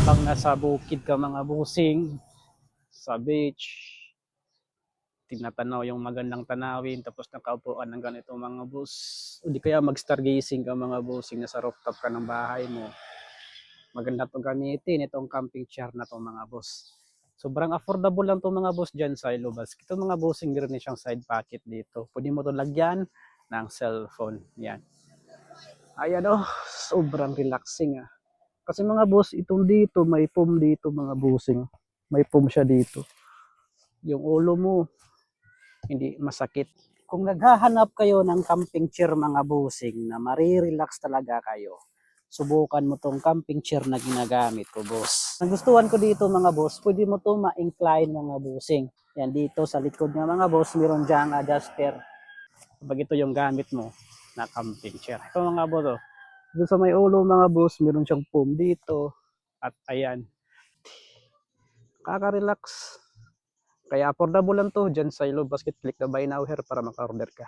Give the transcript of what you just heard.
habang nasa bukid ka mga busing, sa beach, tinatanaw yung magandang tanawin, tapos nakaupuan ng ganito mga bus. O di kaya mag-stargazing ka mga busing, nasa rooftop ka ng bahay mo. Maganda to gamitin, itong camping chair na to mga boss. Sobrang affordable lang to mga boss dyan sa Ilobas. Ito mga bossing, meron din siyang side pocket dito. Pwede mo to lagyan ng cellphone. Yan. Ayan oh, sobrang relaxing ah. Kasi mga boss, itong dito, may foam dito mga bossing. May foam siya dito. Yung ulo mo, hindi masakit. Kung naghahanap kayo ng camping chair mga bossing na marirelax talaga kayo, subukan mo tong camping chair na ginagamit ko boss. Nagustuhan ko dito mga boss, pwede mo to ma-incline mga bossing. Yan dito sa likod ng mga boss, meron dyang adjuster. Kapag ito yung gamit mo na camping chair. Ito mga boss oh. Doon sa may ulo mga boss, meron siyang foam dito. At ayan, kaka-relax. Kaya affordable lang to dyan sa Ilo Basket. Click the buy now here para maka-order ka.